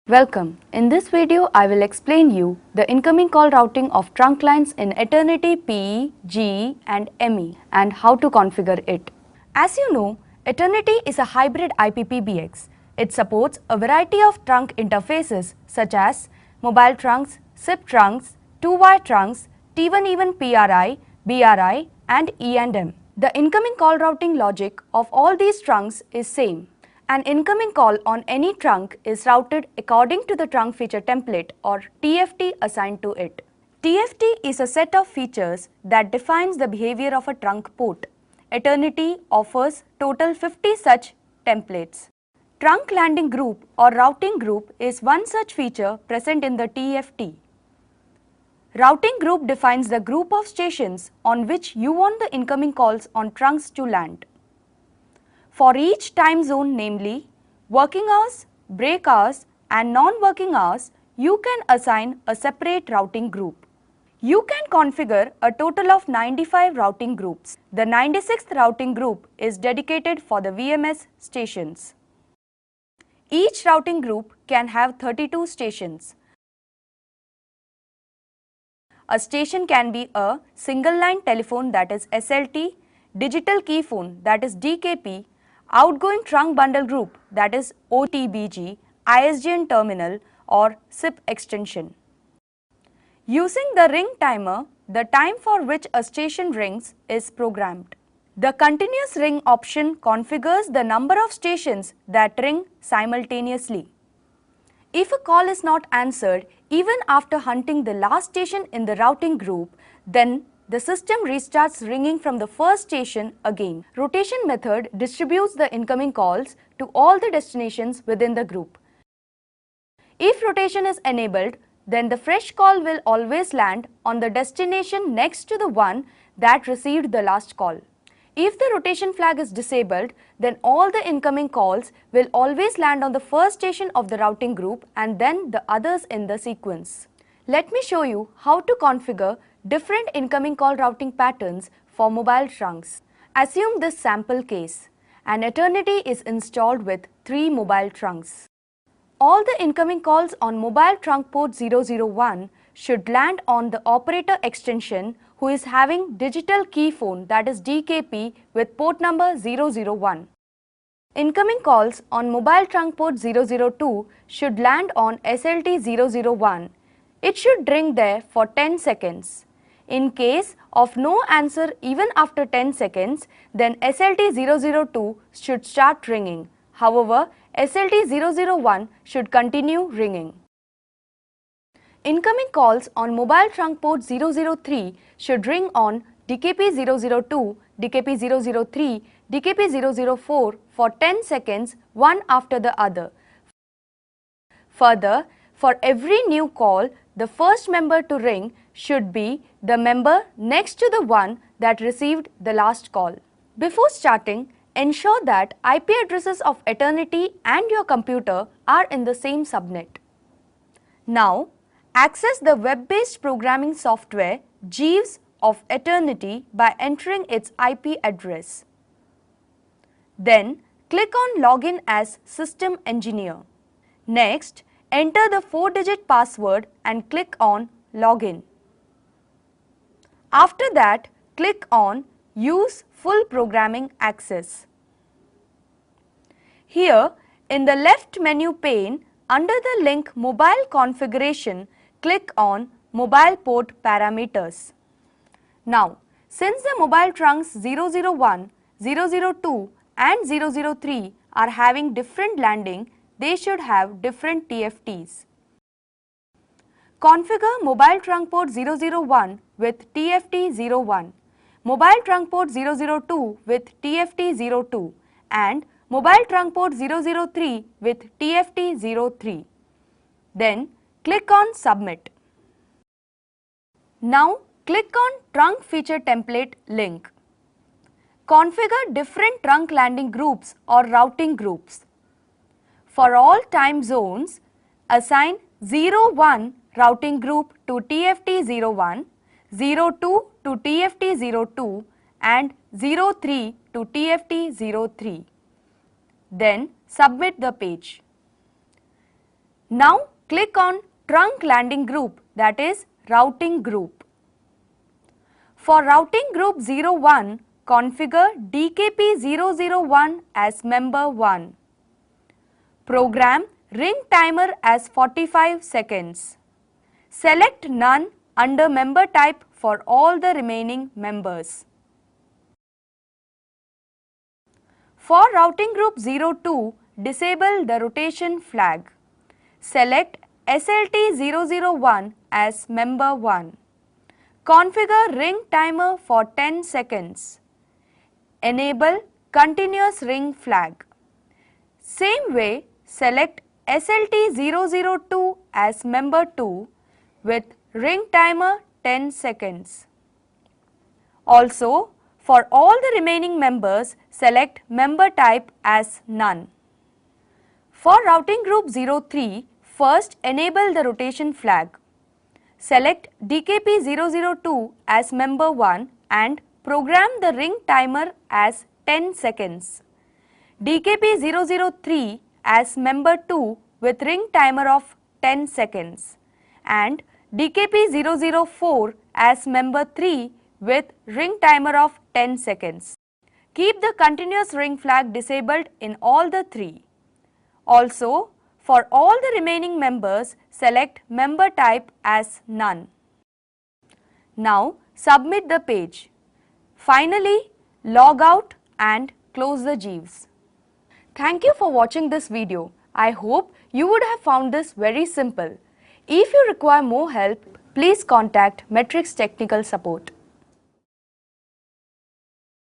Welcome. In this video, I will explain you the incoming call routing of trunk lines in Eternity PE, GE and ME and how to configure it. As you know, Eternity is a hybrid IP-PBX. It supports a variety of trunk interfaces such as mobile trunks, SIP trunks, two-wire trunks, T1 even PRI, BRI and E&M. The incoming call routing logic of all these trunks is same. An incoming call on any trunk is routed according to the trunk feature template or TFT assigned to it. TFT is a set of features that defines the behavior of a trunk port. Eternity offers total 50 such templates. Trunk landing group or routing group is one such feature present in the TFT. Routing group defines the group of stations on which you want the incoming calls on trunks to land. For each time zone, namely working hours, break hours and non-working hours, you can assign a separate routing group. You can configure a total of 95 routing groups. The 96th routing group is dedicated for the VMS stations. Each routing group can have 32 stations. A station can be a single line telephone, that is SLT, digital key phone, that is DKP, outgoing trunk bundle group, that is OTBG, ISDN terminal or SIP extension. Using the ring timer, the time for which a station rings is programmed. The continuous ring option configures the number of stations that ring simultaneously. If a call is not answered even after hunting the last station in the routing group, then the system restarts ringing from the first station again. Rotation method distributes the incoming calls to all the destinations within the group. If rotation is enabled, then the fresh call will always land on the destination next to the one that received the last call. If the rotation flag is disabled, then all the incoming calls will always land on the first station of the routing group and then the others in the sequence. Let me show you how to configure different incoming call routing patterns for mobile trunks. Assume this sample case. An Eternity is installed with 3 mobile trunks. All the incoming calls on mobile trunk port 001 should land on the operator extension who is having digital key phone, that is DKP, with port number 001. Incoming calls on mobile trunk port 002 should land on SLT 001. It should ring there for 10 seconds. In case of no answer even after 10 seconds, then SLT 002 should start ringing. However, SLT 001 should continue ringing. Incoming calls on mobile trunk port 003 should ring on DKP 002, DKP 003, DKP 004 for 10 seconds, one after the other. Further, for every new call, the first member to ring should be the member next to the one that received the last call. Before starting, ensure that IP addresses of Eternity and your computer are in the same subnet. Now, access the web-based programming software Jeeves of Eternity by entering its IP address. Then, click on Login as System Engineer. Next, enter the 4-digit password and click on Login. After that, click on Use Full Programming Access. Here, in the left menu pane, under the link Mobile Configuration, click on Mobile Port Parameters. Now, since the mobile trunks 001, 002 and 003 are having different landing, they should have different TFTs. Configure mobile trunk port 001 with TFT01, mobile trunk port 002 with TFT02 and mobile trunk port 003 with TFT03. Then click on Submit. Now click on Trunk Feature Template link. Configure different trunk landing groups or routing groups. For all time zones, assign 01 routing group to TFT01, 02 to TFT02 and 03 to TFT03. Then submit the page. Now click on trunk landing group, that is routing group. For routing group 01, configure DKP001 as member 1. Program ring timer as 45 seconds. Select none under member type for all the remaining members. For routing group 02, disable the rotation flag. Select SLT001 as member 1. Configure ring timer for 10 seconds. Enable continuous ring flag. Same way, select SLT002 as member 2 with ring timer 10 seconds. Also, for all the remaining members, select member type as none. For routing group 03, first enable the rotation flag. Select DKP002 as member 1 and program the ring timer as 10 seconds. DKP003 as member 2 with ring timer of 10 seconds and DKP004 as member 3 with ring timer of 10 seconds. Keep the continuous ring flag disabled in all the three. Also, for all the remaining members, select member type as none. Now, submit the page. Finally, log out and close the Jeeves. Thank you for watching this video. I hope you would have found this very simple. If you require more help, please contact Matrix Technical Support.